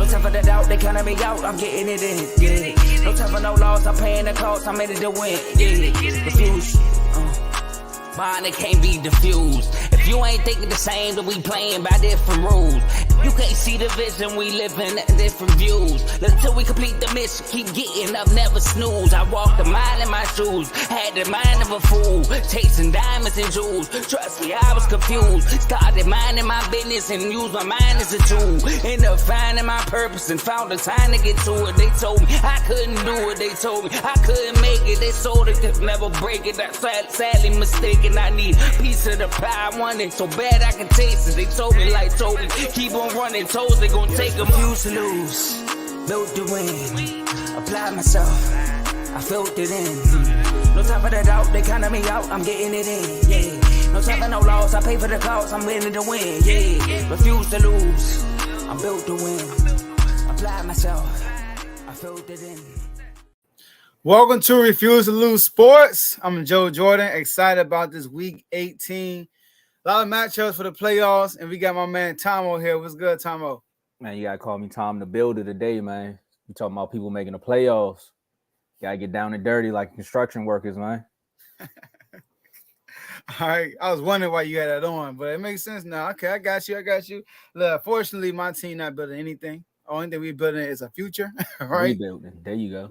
No time for the doubt, they counting me out, I'm getting it in, yeah. No time for no loss, I'm paying the cost, I'm in it to win, yeah. Refuse, mine, it can't be diffused. If you ain't thinking the same, then we playing by different rules. You can't see the vision, we living at different views. Until we complete the mission, keep getting up, never snooze. I walked the mile in my shoes, had the mind of a fool, chasing diamonds and jewels. Trust me, I was confused. Started minding my business and used my mind as a tool. Ended up finding my purpose and found the time to get to it. They told me I couldn't do it, they told me I couldn't make it. They sold it, could never break it. That's sadly mistaken. I need a piece of the pie, I want it so bad I can taste it. They told me like Toby, keep on running toes, they gon' take them. Refuse to lose, built to win, apply myself, I felt it in. No time for the doubt, they counting me out, I'm getting it in, yeah. No time for no loss, I pay for the cost, I'm winning to win, yeah. Refuse to lose, I'm built to win, apply myself, I felt it in. Welcome to Refuse to Lose Sports. I'm Joe Jordan, excited about this week 18. A lot of matchups for the playoffs, and we got my man Tomo here. What's good, Tomo? Man, you gotta call me Tom the Builder today, man. You talking about people making the playoffs. Gotta get down and dirty like construction workers, man. All right. I was wondering why you had that on, but it makes sense now. Okay, I got you. Look, fortunately, my team not building anything. Only thing we're building is a future, right? Rebuilding. There you go.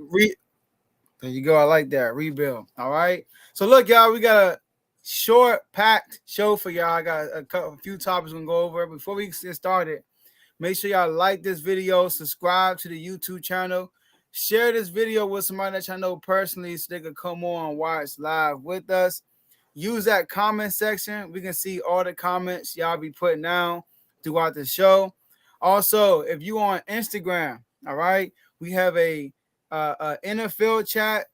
There you go. I like that. Rebuild. All right. So look, y'all, we got a short, packed show for y'all. I got a few topics we're gonna go over. Before we get started, make sure y'all like this video, subscribe to the YouTube channel, share this video with somebody that y'all know personally so they can come on and watch live with us. Use that comment section. We can see all the comments y'all be putting down throughout the show. Also, if you on Instagram, all right, we have a NFL chat,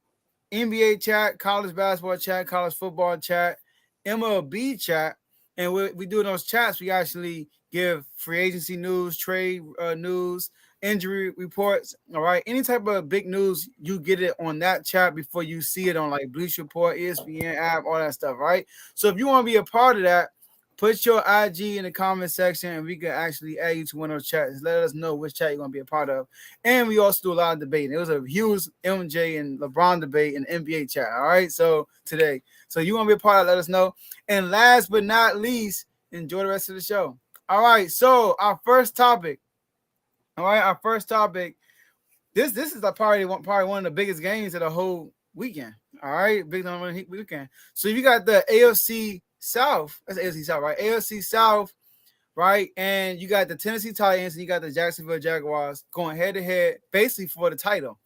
NBA chat, college basketball chat, college football chat, MLB chat, and we do those chats. We actually give free agency news, trade news, injury reports. All right, any type of big news, you get it on that chat before you see it on like Bleacher Report, ESPN app, all that stuff. Right. So if you want to be a part of that, put your IG in the comment section, and we can actually add you to one of those chats. Let us know which chat you're going to be a part of. And we also do a lot of debating. It was a huge MJ and LeBron debate in the NBA chat, all right? So today. So you want to be a part of it, let us know. And last but not least, enjoy the rest of the show. All right, so our first topic. All right, This is probably one of the biggest games of the whole weekend. All right, big weekend. So you got the AFC South, that's AFC South, right? AFC South, right? And you got the Tennessee Titans and you got the Jacksonville Jaguars going head to head, basically for the title,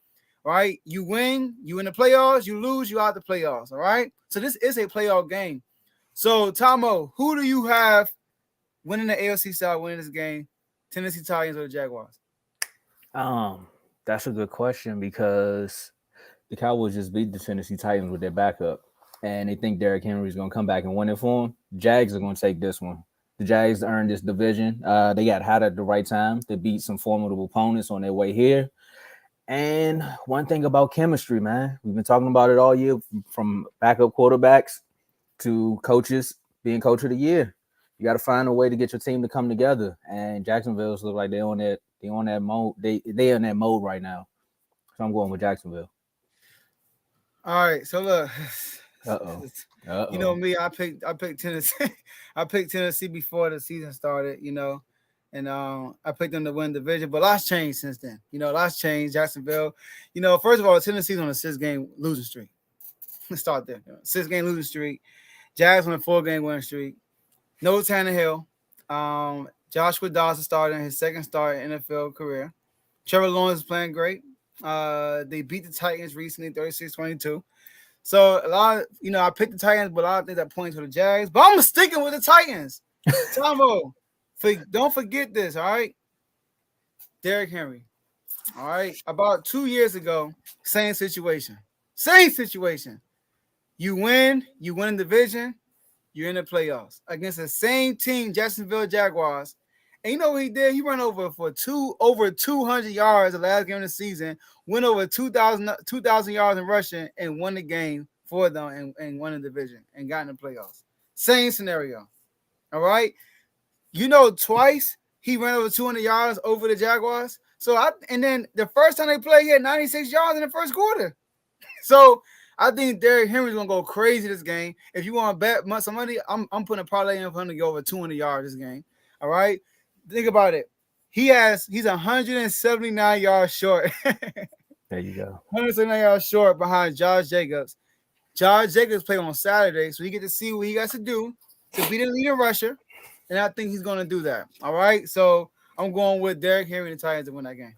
right? You win, you in the playoffs. You lose, you out the playoffs. All right. So this is a playoff game. So Tomo, who do you have winning the AFC South, winning this game? Tennessee Titans or the Jaguars? That's a good question because the Cowboys just beat the Tennessee Titans with their backup. And they think Derrick Henry is going to come back and win it for them. Jags are going to take this one. The Jags earned this division. They got hot at the right time. They beat some formidable opponents on their way here. And one thing about chemistry, man, we've been talking about it all year, from backup quarterbacks to coaches being coach of the year. You got to find a way to get your team to come together. And Jacksonville's look like they're on that mode. They're in that mode right now. So I'm going with Jacksonville. All right. So look. Uh-oh. You know me, I picked Tennessee. I picked Tennessee before the season started, and I picked them to win the division, but lots changed since then. Lots changed. Jacksonville, first of all, Tennessee's on a 6-game losing streak. Let's start there. 6-game losing streak. Jags on a 4-game winning streak. No Tannehill. Joshua Dawson started his second start in NFL career. Trevor Lawrence is playing great. They beat the Titans recently, 36-22. So a lot of, I picked the Titans, but a lot of things that point to the Jags. But I'm sticking with the Titans. Tomo, don't forget this, all right? Derrick Henry. All right. About 2 years ago, same situation. You win the division, you're in the playoffs against the same team, Jacksonville Jaguars. And you know what he did? He ran over 200 yards the last game of the season, went over 2,000 yards in rushing, and won the game for them and won the division and got in the playoffs. Same scenario. All right. Twice he ran over 200 yards over the Jaguars. So and then the first time they played, he had 96 yards in the first quarter. So I think Derrick Henry's gonna go crazy this game. If you want to bet some money, I'm putting a parlay in for him to go over 200 yards this game. All right, think about it. He's 179 yards short. There you go. 179 yards short behind Josh Jacobs. Josh Jacobs played on Saturday, so he get to see what he got to do to be the leading rusher, and I think he's gonna do that. All right, so I'm going with Derrick Henry and the Titans to win that game.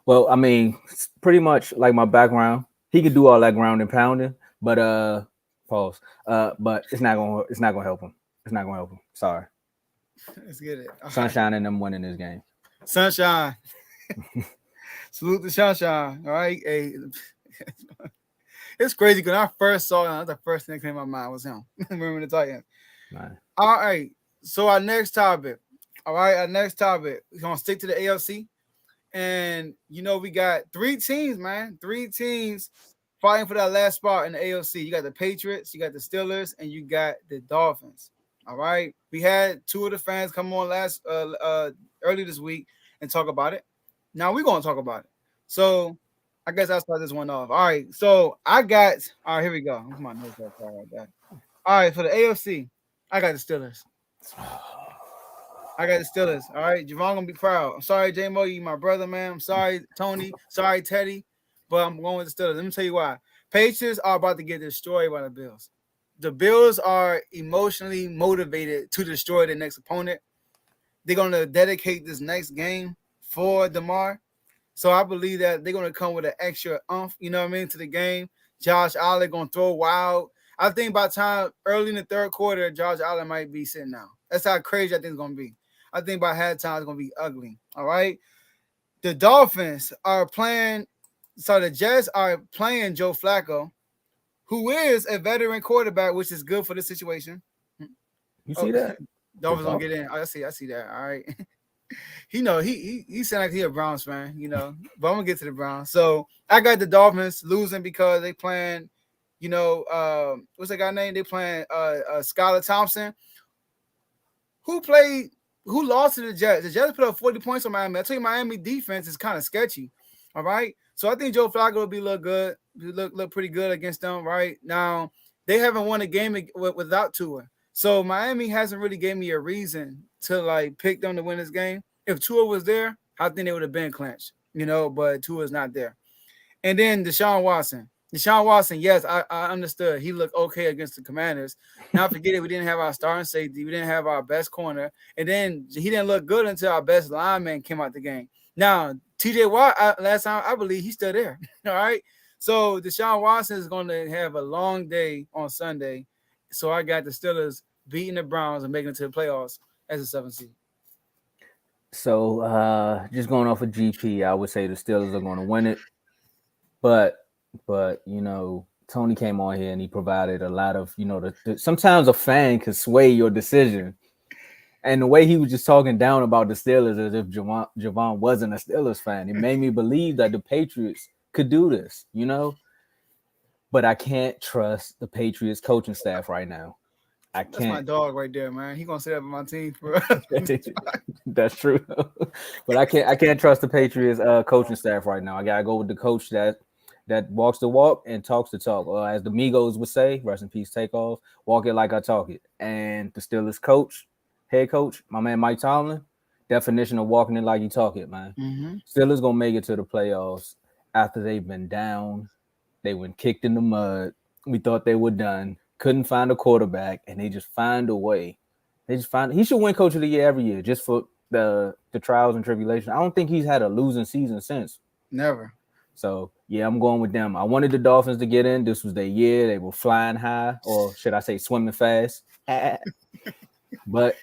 Well, I mean, it's pretty much like my background. He could do all that ground and pounding, but pause. But it's not gonna help him. It's not gonna help him. Sorry. Let's get it. All Sunshine and them winning this game. Sunshine. Salute to Sunshine. All right. Hey, it's crazy because I first saw him. The first thing that came to my mind was him. Remember the Titans. Man. All right. So our next topic. All right. Our next topic. We're gonna stick to the AFC. And we got 3 teams, man. 3 teams fighting for that last spot in the AFC. You got the Patriots, you got the Steelers, and you got the Dolphins. All right. We had 2 of the fans come on early this week and talk about it. Now we're gonna talk about it. So I guess I'll start this one off. All right. So all right, here we go. Come on, all right, for the AFC, I got the Steelers. I got the Steelers. All right, Javon gonna be proud. I'm sorry, J-Mo, you my brother, man. I'm sorry, Tony. Sorry, Teddy. But I'm going with the Steelers. Let me tell you why. Patriots are about to get destroyed by the Bills. The Bills are emotionally motivated to destroy their next opponent. They're gonna dedicate this next game for DeMar. So I believe that they're gonna come with an extra oomph, to the game. Josh Allen gonna throw wild. I think by the time early in the third quarter, Josh Allen might be sitting down. That's how crazy I think it's gonna be. I think by halftime it's gonna be ugly. All right. The Dolphins are playing. So the Jets are playing Joe Flacco, who is a veteran quarterback, which is good for the situation. You see that? Dolphins gonna get in. I see that. All right. He sound like he a Browns fan, But I'm gonna get to the Browns. So I got the Dolphins losing because they playing, what's that guy name? They playing Skylar Thompson, who lost to the Jets. The Jets put up 40 points on Miami. I tell you, Miami defense is kind of sketchy. All right. So I think Joe Flacco will be look good, look pretty good against them. Right now, they haven't won a game without Tua. So Miami hasn't really gave me a reason to pick them to win this game. If Tua was there, I think they would have been clinched, but Tua's not there. And then Deshaun Watson, yes, I understood. He looked okay against the Commanders. Now forget it, we didn't have our starting safety. We didn't have our best corner. And then he didn't look good until our best lineman came out the game. Now, TJ Watt, last time, I believe he's still there. All right. So Deshaun Watson is going to have a long day on Sunday. So I got the Steelers beating the Browns and making it to the playoffs as a 7th seed. So just going off of GP, I would say the Steelers are going to win it. But Tony came on here and he provided a lot of, sometimes a fan can sway your decision. And the way he was just talking down about the Steelers as if Javon wasn't a Steelers fan, it made me believe that the Patriots could do this, But I can't trust the Patriots coaching staff right now. I can't. That's my dog right there, man. He gonna say that on my team, bro. That's true. But I can't trust the Patriots coaching staff right now. I gotta go with the coach that walks the walk and talks the talk. As the Migos would say, rest in peace, Takeoff, walk it like I talk it. And the Steelers head coach, my man Mike Tomlin, definition of walking it like you talk it, man. Mm-hmm. Steelers gonna make it to the playoffs after they've been down. They went kicked in the mud. We thought they were done. Couldn't find a quarterback, and they just find a way. He should win Coach of the Year every year just for the trials and tribulations. I don't think he's had a losing season since. Never. So, yeah, I'm going with them. I wanted the Dolphins to get in. This was their year. They were flying high, or should I say swimming fast. But,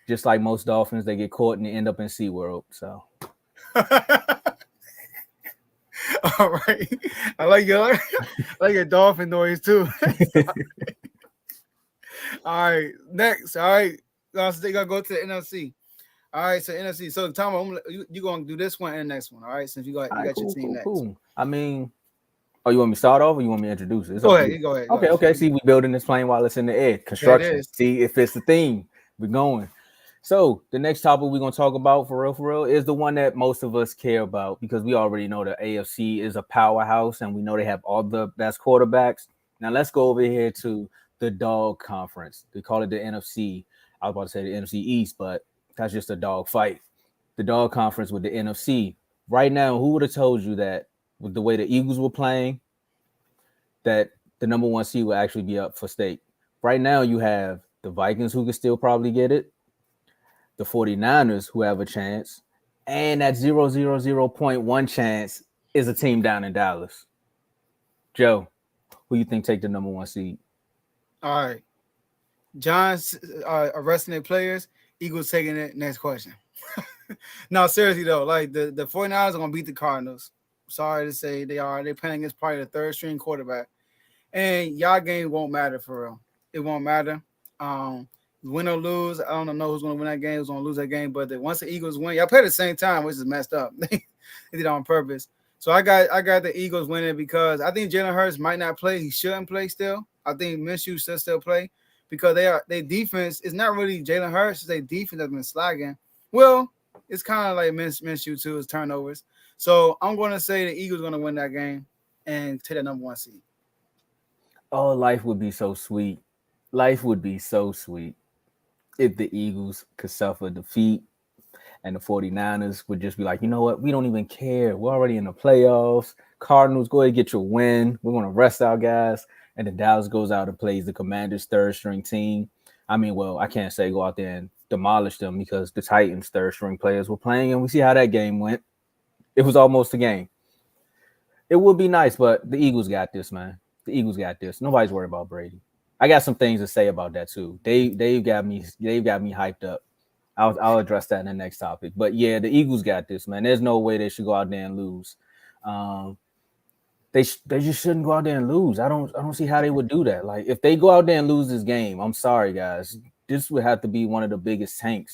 just like most Dolphins, they get caught and they end up in SeaWorld. So. All right. I like your dolphin noise too. All right. Next. All right. They gotta go to the NFC. All right. So NFC. So Tom, you're gonna do this one and the next one. All right. Since you got your team next. Cool. I mean, you want me to start off or you want me to introduce it? Go ahead. Go ahead. Okay. See, we building this plane while it's in the air. Construction. See if it's the theme. We're going. So the next topic we're gonna talk about for real, is the one that most of us care about because we already know the AFC is a powerhouse and we know they have all the best quarterbacks. Now let's go over here to the dog conference. They call it the NFC. I was about to say the NFC East, but that's just a dog fight. The dog conference with the NFC. Right now, who would have told you that with the way the Eagles were playing, that the number one seed will actually be up for stake? Right now, you have the Vikings who can still probably get it, the 49ers who have a chance, and that 0.1 chance is a team down in Dallas. Joe, who you think take the number one seed? All right. John's arresting their players. Eagles taking it. Next question. No, seriously though, like the 49ers are gonna beat the Cardinals. Sorry to say they are. They're playing against probably the third string quarterback. And y'all game won't matter for real. It won't matter. Win or lose, I don't know who's gonna win that game, who's gonna lose that game. But once the Eagles win, y'all play at the same time, which is messed up. They did it on purpose. So I got the Eagles winning because I think Jalen Hurts might not play. He shouldn't play still. I think Minshew should still play because their defense is not really Jalen Hurts. Their defense has been slacking. Well, it's kind of like Minshew too, his turnovers. So I'm going to say the Eagles are going to win that game and take that number one seed. Oh, life would be so sweet. Life would be so sweet if the Eagles could suffer defeat and the 49ers would just be like, you know what? We don't even care. We're already in the playoffs. Cardinals, go ahead and get your win. We're going to rest our guys. And then Dallas goes out and plays the Commanders' third-string team. I mean, well, I can't say go out there and demolish them because the Titans' third-string players were playing, and we see how that game went. It was almost a game. It would be nice, but the Eagles got this, man. The Eagles got this. Nobody's worried about Brady. I got some things to say about that too. They've got me hyped up. I'll address that in the next topic. But yeah, the Eagles got this, man. There's no way they should go out there and lose. They just shouldn't go out there and lose. I don't see how they would do that. Like if they go out there and lose this game, I'm sorry, guys. This would have to be one of the biggest tanks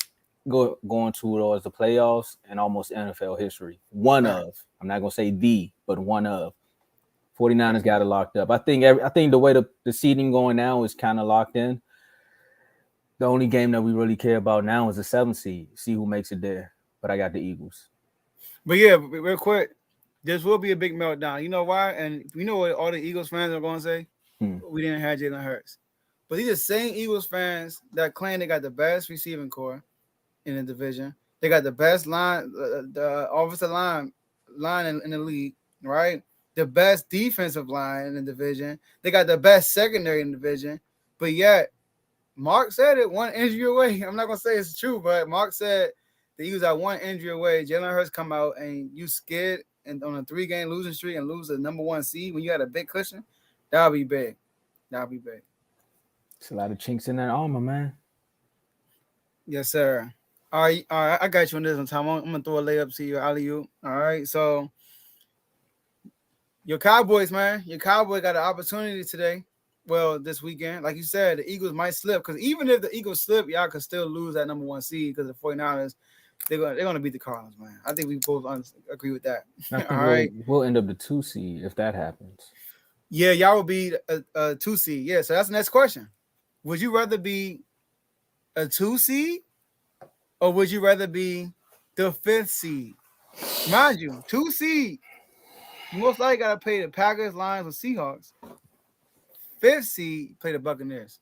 going towards the playoffs and almost NFL history. One of, I'm not gonna say the, but one of. 49ers got it locked up. I think the way the seeding going now is kind of locked in. The only game that we really care about now is the 7th seed. See who makes it there. But I got the Eagles. But yeah, real quick, this will be a big meltdown. You know why? And you know what all the Eagles fans are going to say? We didn't have Jalen Hurts. But these are the same Eagles fans that claim they got the best receiving core in the division. They got the best line, the offensive line in the league, right? The best defensive line in the division. They got the best secondary in the division. But yet, Mark said it, one injury away. I'm not going to say it's true, but Mark said the Eagles are one injury away. Jalen Hurts come out and you scared and on a 3-game losing streak and lose the number one seed when you had a big cushion. That'll be big. That'll be big. It's a lot of chinks in that armor, man. Yes, sir. All right. I got you on this one, Tom. I'm going to throw a layup to you, alley-oop. All right. So, your Cowboys, man. Your Cowboys got an opportunity today. Well, this weekend. Like you said, the Eagles might slip. Because even if the Eagles slip, y'all could still lose that number one seed because the 49ers, they're gonna beat the Cardinals, man. I think we both agree with that. All right. We'll end up the 2 seed if that happens. Yeah, y'all will be a 2 seed. Yeah, so that's the next question. Would you rather be a 2 seed or would you rather be the 5th seed? Mind you, 2 seed. You most likely got to play the Packers, Lions, or Seahawks. 5th seed, play the Buccaneers.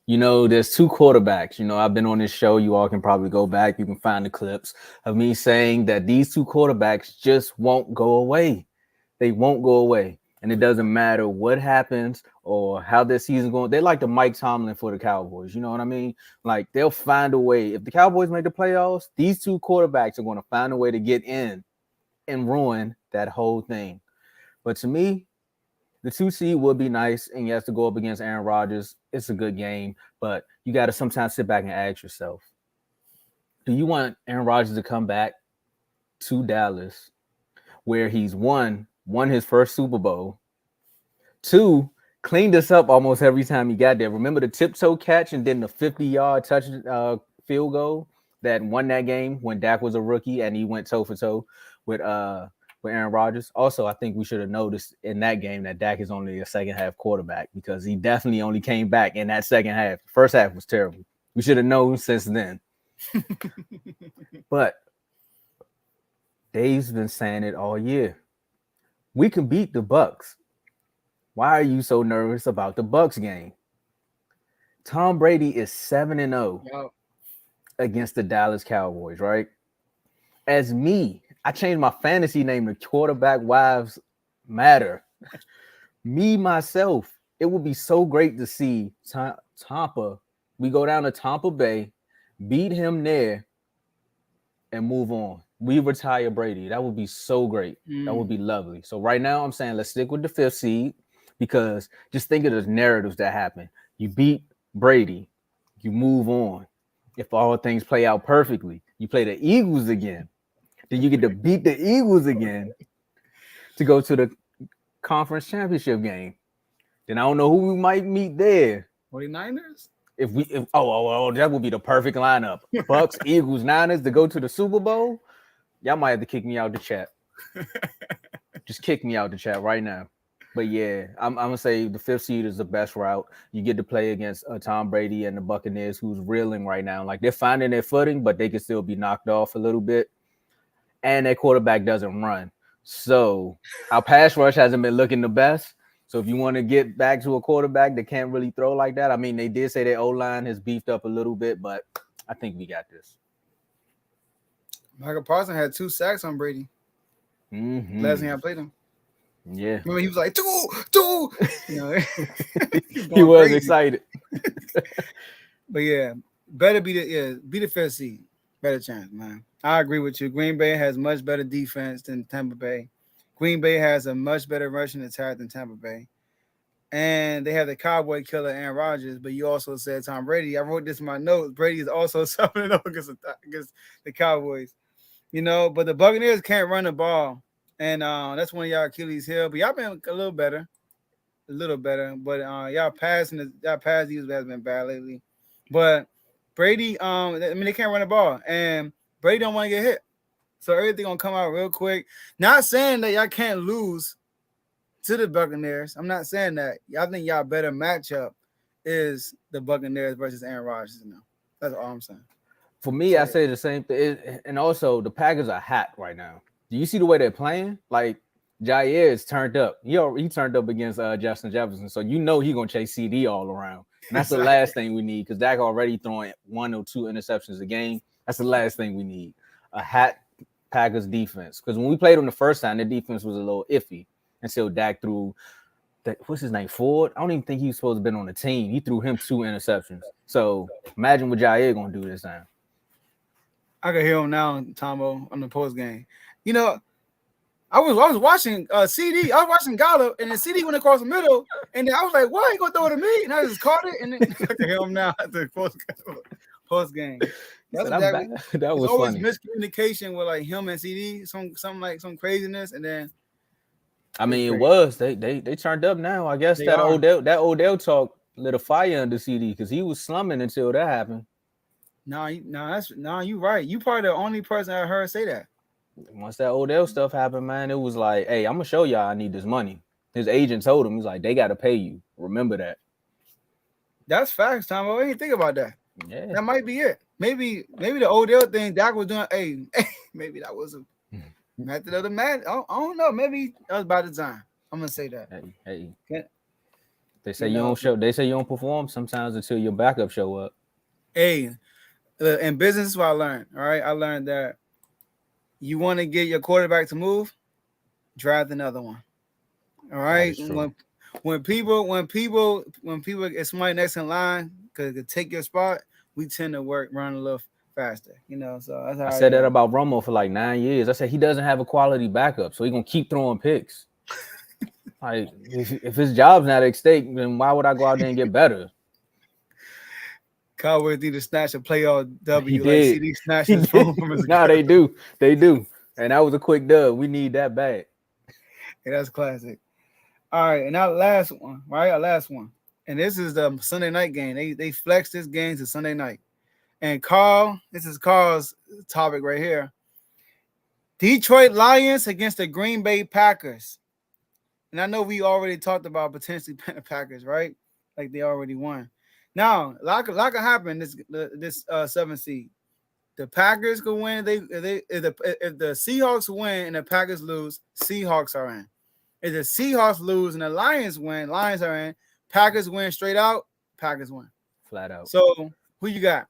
You know, there's 2 quarterbacks. You know, I've been on this show. You all can probably go back. You can find the clips of me saying that these 2 quarterbacks just won't go away. They won't go away. And it doesn't matter what happens or how this season's going. They're like the Mike Tomlin for the Cowboys. You know what I mean? Like, they'll find a way. If the Cowboys make the playoffs, these 2 quarterbacks are going to find a way to get in and ruin that whole thing. But to me, the 2 seed would be nice, and you have to go up against Aaron Rodgers. It's a good game, but you got to sometimes sit back and ask yourself, do you want Aaron Rodgers to come back to Dallas where he's won his first Super Bowl, 2, cleaned us up almost every time he got there? Remember the tiptoe catch and then the 50-yard touch field goal that won that game when Dak was a rookie and he went toe-for-toe with with Aaron Rodgers. Also, I think we should have noticed in that game that Dak is only a second half quarterback because he definitely only came back in that second half. First half was terrible. We should have known since then. But Dave's been saying it all year. We can beat the Bucs. Why are you so nervous about the Bucs game? Tom Brady is 7-0 against the Dallas Cowboys, right? As me, I changed my fantasy name to Quarterback Wives Matter. Me, myself, it would be so great to see Tampa. We go down to Tampa Bay, beat him there, and move on. We retire Brady. That would be so great. That would be lovely. So right now, I'm saying let's stick with the 5th seed because just think of the narratives that happen. You beat Brady, you move on. If all things play out perfectly, you play the Eagles again. Then you get to beat the Eagles again to go to the conference championship game. Then I don't know who we might meet there. 49ers? If that would be the perfect lineup. Bucks, Eagles, Niners to go to the Super Bowl. Y'all might have to kick me out the chat. Just kick me out the chat right now. But yeah, I'm gonna say the 5th seed is the best route. You get to play against Tom Brady and the Buccaneers, who's reeling right now. Like they're finding their footing, but they can still be knocked off a little bit. And their quarterback doesn't run. So our pass rush hasn't been looking the best. So if you want to get back to a quarterback that can't really throw like that, I mean, they did say their O-line has beefed up a little bit, but I think we got this. Michael Parsons had 2 sacks on Brady. Last time I played him. Yeah. Remember, he was like, two. You know, he was crazy. Excited. But yeah, better be the 5th seed. Better chance, man. I agree with you. Green Bay has much better defense than Tampa Bay. Green Bay has a much better rushing attack than Tampa Bay. And they have the Cowboy killer, Aaron Rodgers, but you also said Tom Brady. I wrote this in my notes. Brady is also 7-0 against the Cowboys. You know, but the Buccaneers can't run the ball. And that's one of y'all Achilles' heel. But y'all been a little better. But y'all pass defense has been bad lately. But Brady, they can't run the ball. And Brady don't want to get hit. So everything gonna come out real quick. Not saying that y'all can't lose to the Buccaneers. I'm not saying that. I think y'all better matchup is the Buccaneers versus Aaron Rodgers. No, that's all I'm saying. For me, I say the same thing. And also, the Packers are hot right now. Do you see the way they're playing? Like Jair is turned up. He turned up against Justin Jefferson, so you know he's gonna chase CD all around. And that's the last thing we need because Dak already throwing 1 or 2 interceptions a game. That's the last thing we need. A hot Packers defense. Because when we played them the first time, the defense was a little iffy until Dak threw what's his name? Ford. I don't even think he was supposed to have been on the team. He threw him 2 interceptions. So imagine what Jair gonna do this time. I can hear him now, Tomo, on the post game. You know, I was watching CD. I was watching Gallup, and then CD went across the middle, and then I was like, "Why are you gonna throw it to me?" And I just caught it, and then I can hear him now at the post game. That was always funny. Miscommunication with like him and CD, some craziness, and then I mean it was they turned up now. I guess that Odell talk lit a fire under CD because he was slumming until that happened. You right. You probably the only person I heard say that. Once that Odell stuff happened, man, it was like, hey, I'm gonna show y'all I need this money. His agent told him, he's like, they gotta pay you. Remember that. That's facts, Tom. I didn't think about that. Yeah, that might be it. Maybe the Odell thing Dak was doing. Hey, maybe that was a method of the man. I don't know. Maybe that was by design. I'm gonna say that. Hey. They say you don't show. They say you don't perform sometimes until your backup show up. Hey, in business, is what I learned. All right, I learned that you want to get your quarterback to move, draft another one. All right. When people get somebody next in line could take your spot, we tend to run a little faster. You know, so that's how I said that about Romo for like 9 years. I said he doesn't have a quality backup, so he's gonna keep throwing picks. Like if his job's not at stake, then why would I go out there and get better? Cowboys need to snatch a playoff W. He did. CD snatched his phone from his No, they do. And that was a quick dub. We need that bad. Yeah, that's classic. All right, and our last one, right? Our last one. And this is the Sunday night game. They flexed this game to Sunday night. And Carl, this is Carl's topic right here. Detroit Lions against the Green Bay Packers. And I know we already talked about potentially playing the Packers, right? Like they already won. Now, a lot could happen this 7th seed. The Packers could win. If the Seahawks win and the Packers lose, Seahawks are in. If the Seahawks lose and the Lions win, Lions are in. Packers win straight out, Packers win. Flat out. So who you got?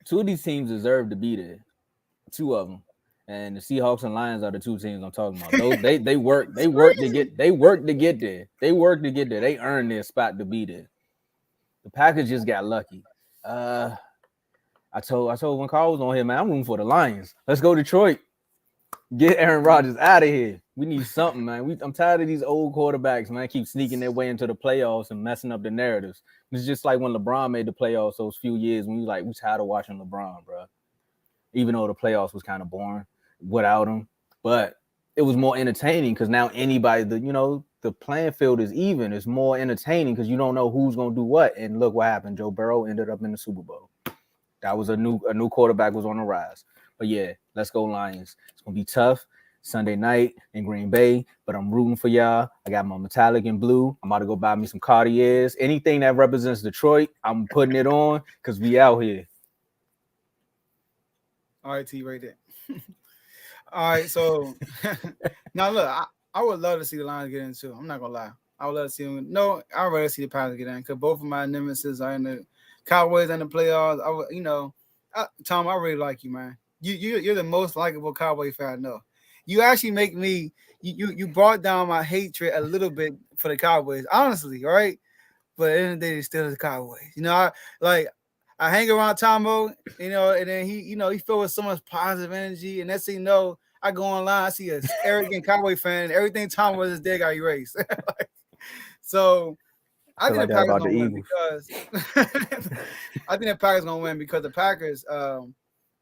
Two of these teams deserve to be there. Two of them. And the Seahawks and Lions are the two teams I'm talking about. Those they work to get there. They earned their spot to be there. The Packers just got lucky. I told when Carl was on here, man, I'm rooting for the Lions. Let's go Detroit. Get Aaron Rodgers out of here. We need something, man. I'm tired of these old quarterbacks, man. Keep sneaking their way into the playoffs and messing up the narratives. It's just like when LeBron made the playoffs those few years when we tired of watching LeBron, bro. Even though the playoffs was kind of boring without him, but it was more entertaining because now anybody, the playing field is even. It's more entertaining because you don't know who's gonna do what. And look what happened. Joe Burrow ended up in the Super Bowl. That was a new quarterback was on the rise. But yeah, let's go Lions. It's gonna be tough Sunday night in Green Bay, but I'm rooting for y'all. I got my metallic and blue. I'm about to go buy me some Cartiers. Anything that represents Detroit, I'm putting it on because we out here. All right, T, right there. All right, so now look, I would love to see the Lions get in too. I'm not gonna lie. I would love to see them. No, I'd rather see the Packers get in because both of my nemesis are in the Cowboys and the playoffs. Tom, I really like you, man. You're the most likable Cowboy fan I know. You actually make me. You brought down my hatred a little bit for the Cowboys, honestly, right? But at the end of the day, they're still the Cowboys. I hang around Tombo, and then he filled with so much positive energy. And next thing you know, I go online, I see an arrogant Cowboy fan, and everything Tombo is dead got erased. So I think the Packers gonna win because I think the Packers gonna win because the Packers, the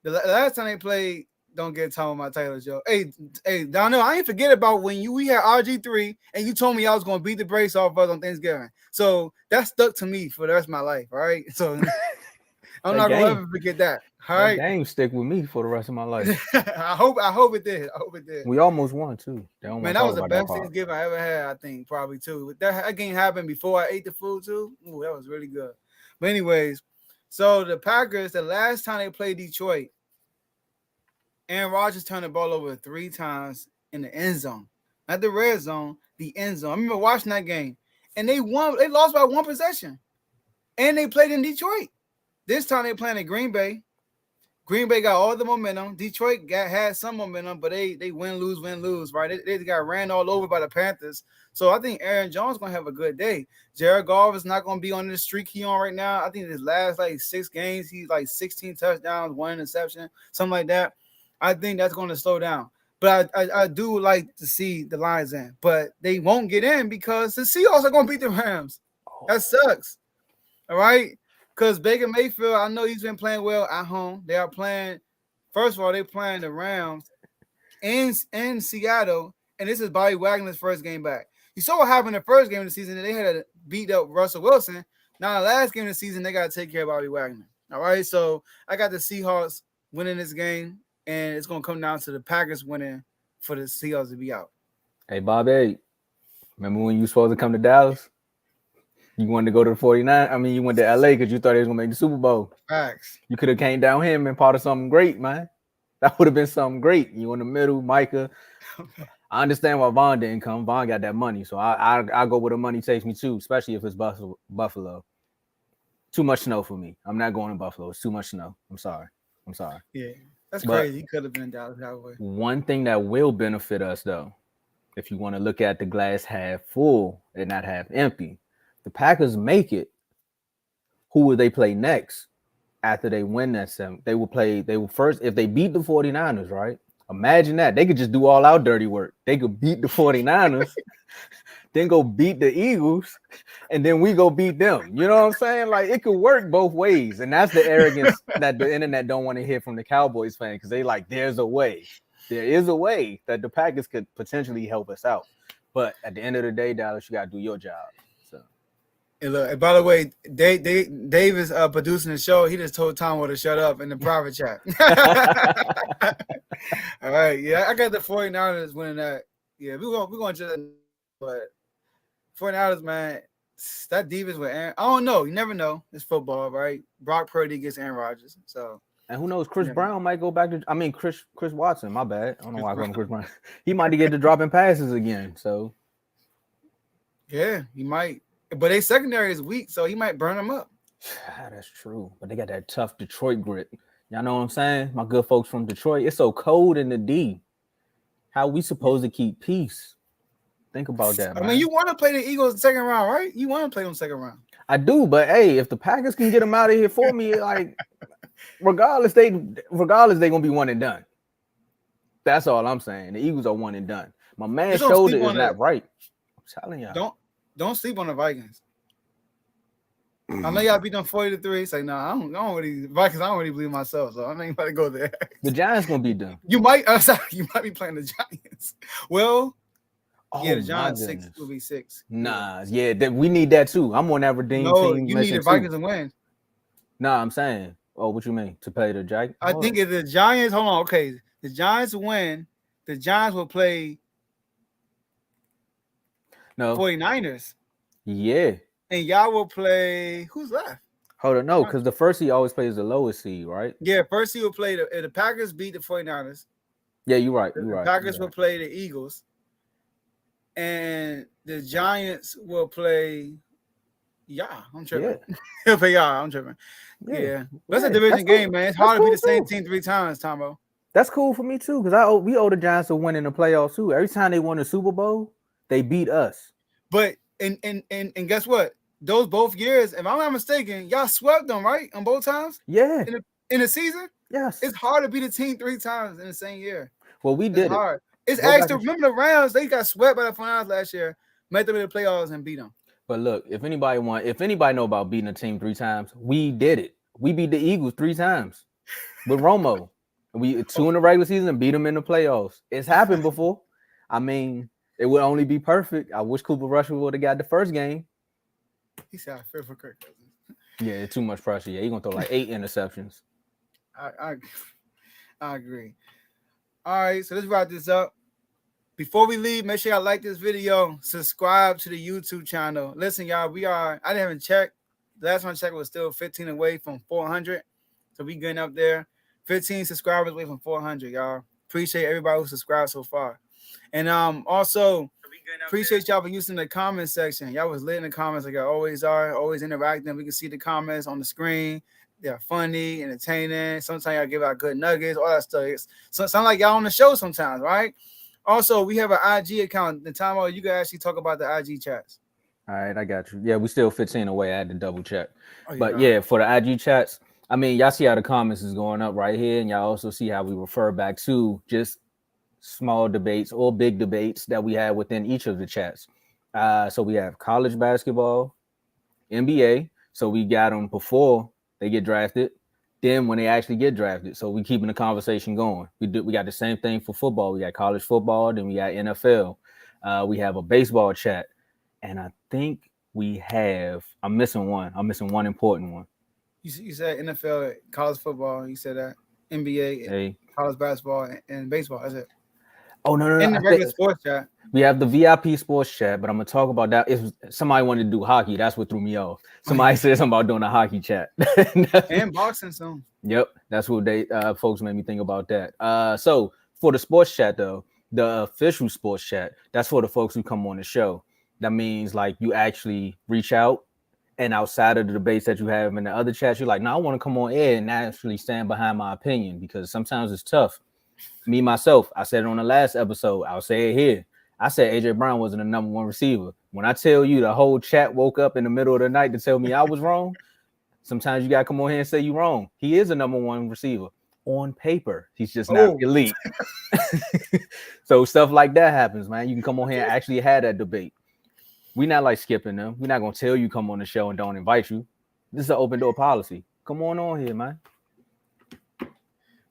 last time they played, don't get Tombo my titles, yo. Hey, Donnell, I ain't forget about when we had RG3 and you told me I was gonna beat the brakes off us on Thanksgiving. So that stuck to me for the rest of my life. All right, so. I'm not gonna ever forget that. All right, game stick with me for the rest of my life. I hope it did. We almost won too. Man, that was the best Thanksgiving I ever had. I think probably too. That game happened before I ate the food too. Ooh, that was really good. But anyways, so the Packers, the last time they played Detroit, Aaron Rodgers turned the ball over 3 times in the end zone, not the red zone, the end zone. I remember watching that game, and they won. They lost by 1 possession, and they played in Detroit. This time they playing in Green Bay. Green Bay got all the momentum. Detroit had some momentum, but they win, lose, right? They got ran all over by the Panthers. So I think Aaron Jones going to have a good day. Jared Goff is not going to be on the streak he on right now. I think his last 6 games, he's 16 touchdowns, 1 interception, something like that. I think that's going to slow down. But I do like to see the Lions in. But they won't get in because the Seahawks are going to beat the Rams. That sucks. All right? Because Baker Mayfield, I know he's been playing well at home. They are playing, first of all, they're playing the Rams in Seattle, and this is Bobby Wagner's first game back. You saw what happened in the first game of the season. They had to beat up Russell Wilson. Now, the last game of the season, they got to take care of Bobby Wagner. All right, so I got the Seahawks winning this game, and it's going to come down to the Packers winning for the Seahawks to be out. Hey, Bobby, remember when you were supposed to come to Dallas? You wanted to go to the 49. I mean, you went to LA because you thought they was gonna make the Super Bowl. Facts. You could have came down here and been part of something great, man. That would have been something great. You in the middle, Micah. I understand why Vaughn didn't come. Vaughn got that money, so I go where the money takes me too, especially if it's Buffalo. Too much snow for me. I'm not going to Buffalo. It's too much snow. I'm sorry. Yeah, that's crazy. He could have been in Dallas that way. One thing that will benefit us, though, if you want to look at the glass half full and not half empty. The Packers make it. Who will they play next after they win that 7? They will first, if they beat the 49ers, right? Imagine that. They could just do all our dirty work. They could beat the 49ers, then go beat the Eagles, and then we go beat them. You know what I'm saying? Like, it could work both ways. And that's the arrogance that the internet don't want to hear from the Cowboys fan, because they like, there's a way. There is a way that the Packers could potentially help us out. But at the end of the day, Dallas, you got to do your job. And look, and by the way, Dave is producing the show. He just told Tom to shut up in the private chat. All right, yeah, I got the 49ers winning that. Yeah, we're going to just, but 49ers, man, that defense with Aaron. I don't know. You never know. It's football, right? Brock Purdy gets Aaron Rodgers. So, and who knows? Chris Brown might go back to. I mean, Chris Watson. My bad. I don't know why I call him Chris Brown. He might get to dropping passes again. So, yeah, he might. But their secondary is weak, so he might burn them up. That's true. But they got that tough Detroit grit. Y'all know what I'm saying? My good folks from Detroit. It's so cold in the D. How we supposed to keep peace? Think about that, man. I mean, you want to play the Eagles in the second round, right? You want to play them second round. I do, but hey, if the Packers can get them out of here for me, like regardless, they gonna be one and done. That's all I'm saying. The Eagles are one and done. My man's shoulder is not right. I'm telling y'all. Don't sleep on the Vikings. I know y'all beat them 40-3. Say, I don't really Vikings. I don't really believe myself, so I'm not about to go there. The Giants gonna beat them. You might be playing the Giants. Well, the Giants 6 will be 6. Nah, we need that too. I'm on that redeem team. You need the Vikings to win. Nah, I'm saying. Oh, what you mean? To play the Giants? I think if the Giants, hold on, okay. The Giants win, the Giants will play 49ers. Yeah. And y'all will play who's left? Hold on, no, because the first seed always plays the lowest seed, right? Yeah, first seed will play the Packers beat the 49ers. Yeah, you're right. The Packers will play the Eagles. And the Giants will play I'm tripping. Yeah. He'll play I'm tripping. Yeah. That's a division game, man. It's hard to beat the same team 3 times, Tomo. That's cool for me too, because we owe the Giants a win in the playoffs too. Every time they won the Super Bowl, they beat us. But and guess what? Those both years, if I'm not mistaken, y'all swept them, right? On both times? Yeah. In the season? Yes. It's hard to beat a team 3 times in the same year. Well, we did hard. It's actually, remember the Rams, they got swept by the finals last year, made them in the playoffs and beat them. But look, if anybody know about beating a team 3 times, we did it. We beat the Eagles 3 times with Romo. We 2 in the regular season and beat them in the playoffs. It's happened before. I mean, it would only be perfect. I wish Cooper Rush would have got the first game. He said, I fear for Kirk Cousins. Yeah, too much pressure. Yeah, he's going to throw like 8 interceptions. I agree. All right, so let's wrap this up. Before we leave, make sure y'all like this video. Subscribe to the YouTube channel. Listen, y'all, I didn't check. The last one I checked was still 15 away from 400. So we getting up there. 15 subscribers away from 400, y'all. Appreciate everybody who subscribed so far. And also appreciate y'all for using the comment section. Y'all was lit in the comments like y'all always are, always interacting. We can see the comments on the screen. They're funny, entertaining. Sometimes y'all give out good nuggets, all that stuff. So it sounds like y'all on the show sometimes, right? Also, we have an IG account. Natamo, you can actually talk about the IG chats. All right, I got you. Yeah, we still 15 away. I had to double check. But yeah, for the IG chats, I mean, y'all see how the comments is going up right here, and y'all also see how we refer back to just small debates or big debates that we have within each of the chats. So we have college basketball, NBA. So we got them before they get drafted, then when they actually get drafted. So we keeping the conversation going. We got the same thing for football. We got college football, then we got NFL. We have a baseball chat, and I think I'm missing one important one. You said NFL, college football. You said that NBA, college basketball, and baseball. That's it. Oh no! In the regular sports chat. We have the VIP sports chat, but I'm gonna talk about that. If somebody wanted to do hockey, that's what threw me off. Somebody said something about doing a hockey chat. And boxing soon. Yep, that's what they folks made me think about that. So for the sports chat though, the official sports chat, that's for the folks who come on the show. That means like you actually reach out, and outside of the debates that you have in the other chats, you're like, no, I want to come on air and actually stand behind my opinion, because sometimes it's tough. Me, myself, I said it on the last episode. I'll say it here. I said AJ Brown wasn't the number 1 receiver. When I tell you the whole chat woke up in the middle of the night to tell me I was wrong, sometimes you got to come on here and say you're wrong. He is a number 1 receiver on paper. He's just not elite. So stuff like that happens, man. You can come on here and actually have that debate. We're not like skipping them. We're not going to tell you come on the show and don't invite you. This is an open door policy. Come on here, man.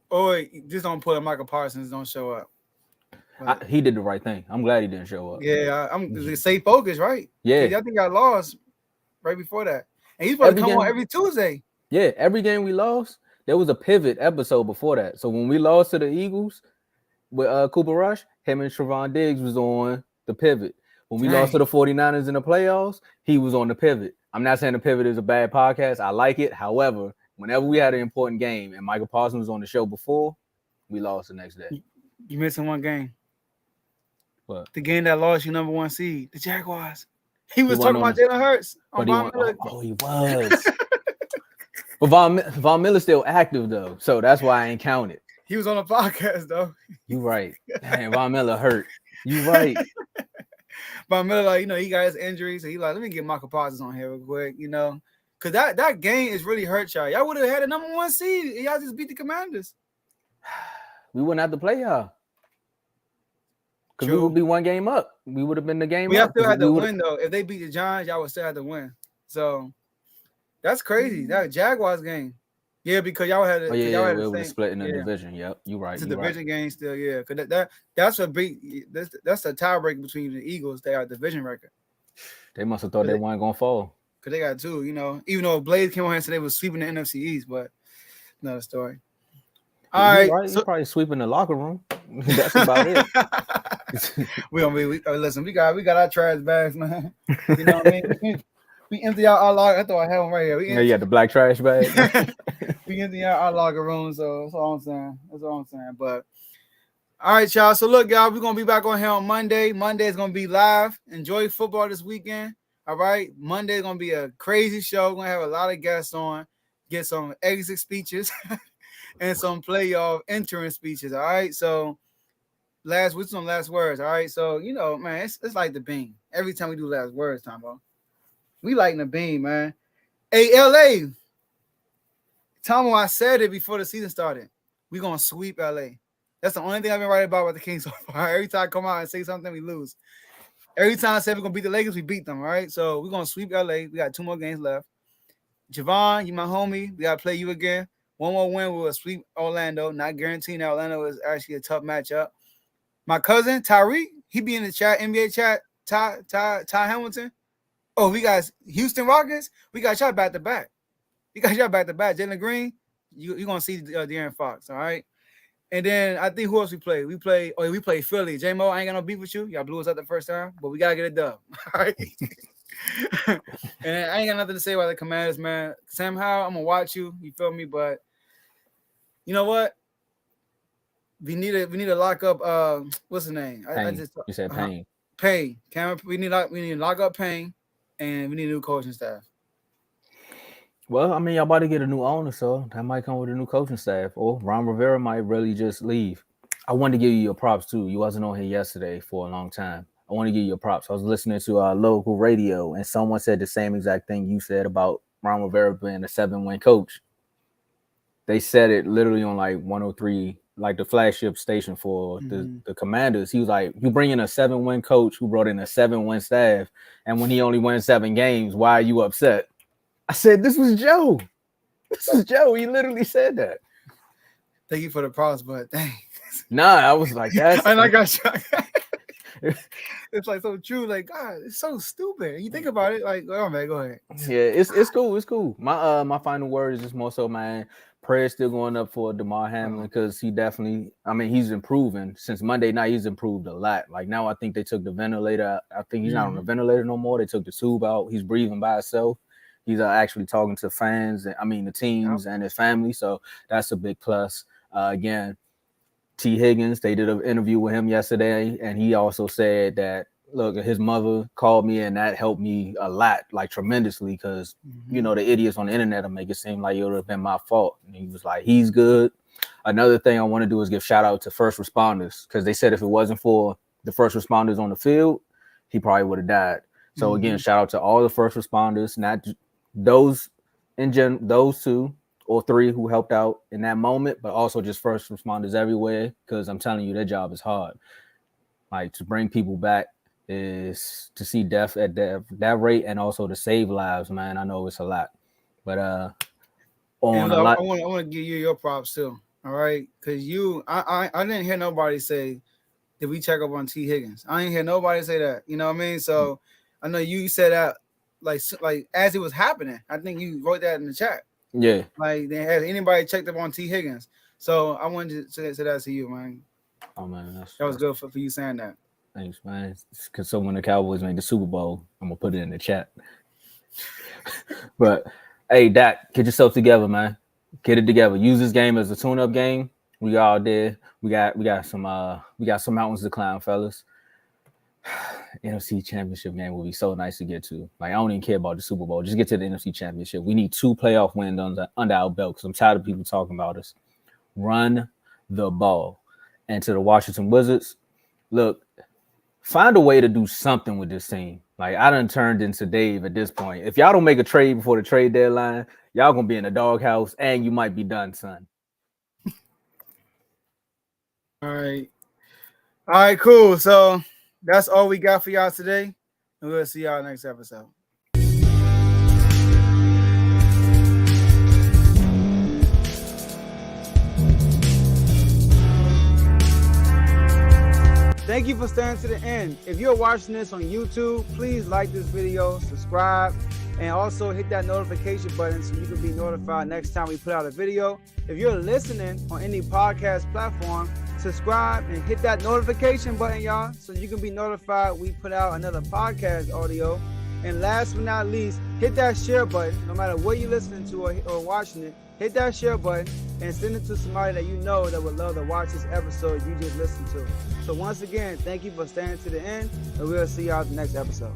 Or just don't put Michael Parsons, don't show up. He did the right thing. I'm glad he didn't show up. Yeah, I'm stay focused, right? Yeah, I think I lost, right before that. And he's supposed to Every come on game- every Tuesday. Yeah, every game we lost, there was a pivot episode before that. So when we lost to the Eagles with Cooper Rush, him and Trevon Diggs was on the pivot. When we lost to the 49ers in the playoffs, he was on the pivot. I'm not saying the pivot is a bad podcast. I like it. However, whenever we had an important game and Michael Parsons was on the show before, we lost the next day. You missing one game. What? The game that lost you number 1 seed, the Jaguars. He was wasn't talking on about Jalen Hurts. But he was. But Von Miller's still active though, so that's why I ain't counted. He was on a podcast though. You right. Damn, Von Miller hurt. You right. Von Miller, like, he got his injury, so he like, let me get Michael Parsons on here real quick, because that game is really hurt y'all. Y'all would have had a number 1 seed. Y'all just beat the Commanders. We wouldn't have to play y'all. Because we True. would be one game up. We would have been the game We up. still had to win though. If they beat the Giants, y'all would still have to win. So that's crazy. That Jaguars game. Yeah, because y'all had. Oh yeah, y'all had we the were same- split in the yeah. division. Yep, you right. It's a You right. division game still, yeah. Because that's a big. That's a tiebreaker between the Eagles. They are division record. They must have thought they weren't gonna fall. Because they got 2, even though Blaze came on here and said they was sweeping the NFC East, but another story. All right. You're probably sweeping the locker room. That's about it. we listen. We got our trash bags, man. You know what I mean? We empty out our locker. I thought I had one right here. You got the black trash bag. We empty out our locker room, so that's all I'm saying. But all right, y'all. So look, y'all, we're gonna be back on here on Monday. Monday is gonna be live. Enjoy football this weekend. All right. Monday is gonna be a crazy show. We're gonna have a lot of guests on, get some exit speeches and some playoff entrance speeches. All right. So with some last words. All right. So man, it's like the beam. Every time we do last words, Tombo. We lighting the beam, man. Hey, LA. Tombo, I said it before the season started. We're gonna sweep LA. That's the only thing I've been right about with the Kings so far. Every time I come out and say something, we lose. Every time I say we're gonna beat the Lakers, we beat them. All right. So we're gonna sweep LA. We got 2 more games left. Javon, you my homie. We gotta play you again. One more win, we will sweep Orlando. Not guaranteeing that Orlando is actually a tough matchup. My cousin Tyreek, he be in the chat, NBA chat. Ty Hamilton. Oh, we got Houston Rockets. We got y'all back to back. Jalen Green, you're gonna see De'Aaron Fox. All right. And then I think who else we play? We play Philly. J-Mo, I ain't got no beef with you. Y'all blew us out the first time, but we gotta get it done. All right. And I ain't got nothing to say about the Commanders, man. Sam Howell, I'm gonna watch you. You feel me? But you know what? We need to lock up. What's the name? You said Payne. Payne. We need to lock up Payne, and we need a new coaching staff. Well, I mean, y'all about to get a new owner, so that might come with a new coaching staff. Or Ron Rivera might really just leave. I wanted to give you your props, too. You wasn't on here yesterday for a long time. I want to give you your props. I was listening to our local radio, and someone said the same exact thing you said about Ron Rivera being a 7-win coach. They said it literally on like 103, like the flagship station for the Commanders. He was like, you bring in a 7-win coach who brought in a 7-win staff, and when he only wins 7 games, why are you upset? I said, this was Joe. He literally said that. Thank you for the props, but dang. Nah, I was like, that's. And I got shocked. It's like so true. Like, God, it's so stupid. You think about it, like, oh man, go ahead. Yeah, it's cool. It's cool. My final word is just more so, man. Prayers still going up for DeMar Hamlin because he definitely, I mean, he's improving. Since Monday night, he's improved a lot. Like now I think they took the ventilator out. I think he's not on the ventilator no more. They took the tube out. He's breathing by himself. He's actually talking to fans, the teams and his family. So that's a big plus. Again, T. Higgins, they did an interview with him yesterday, and he also said that, look, his mother called me, and that helped me a lot, like tremendously, because, the idiots on the internet will make it seem like it would have been my fault. And he was like, he's good. Another thing I want to do is give shout out to first responders, because they said if it wasn't for the first responders on the field, he probably would have died. So again, shout out to all the first responders, not those those 2 or 3 who helped out in that moment, but also just first responders everywhere, because I'm telling you, their job is hard. Like, to bring people back is to see death at that rate, and also to save lives, man. I know it's a lot, but I want to give you your props too. All right, because I didn't hear nobody say, did we check up on T. Higgins? I didn't hear nobody say that. You know what I mean? So I know you said that like as it was happening. I think you wrote that in the chat. Yeah. Like, they had anybody checked up on T. Higgins. So I wanted to say that to you, man. Oh man, That was good for you saying that. Thanks, man. Because so when the Cowboys make the Super Bowl, I'm gonna put it in the chat. But hey, Dak, get yourself together, man. Get it together. Use this game as a tune-up game. We all there. We got some mountains to climb, fellas. NFC Championship game will be so nice to get to. Like, I don't even care about the Super Bowl. Just get to the NFC Championship. We need 2 playoff wins under our belt because I'm tired of people talking about us. Run the ball. And to the Washington Wizards, look, find a way to do something with this team. Like, I done turned into Dave at this point. If y'all don't make a trade before the trade deadline, y'all gonna be in the doghouse and you might be done, son. All right, cool. So that's all we got for y'all today, and we'll see y'all next episode. Thank you for staying to the end. If you're watching this on YouTube, please like this video, subscribe, and also hit that notification button so you can be notified next time we put out a video. If you're listening on any podcast platform, subscribe and hit that notification button, y'all, so you can be notified we put out another podcast audio. And last but not least, hit that share button. No matter what you're listening to or watching it, hit that share button and send it to somebody that you know that would love to watch this episode you just listened to. So once again, thank you for staying to the end, and we'll see y'all at the next episode.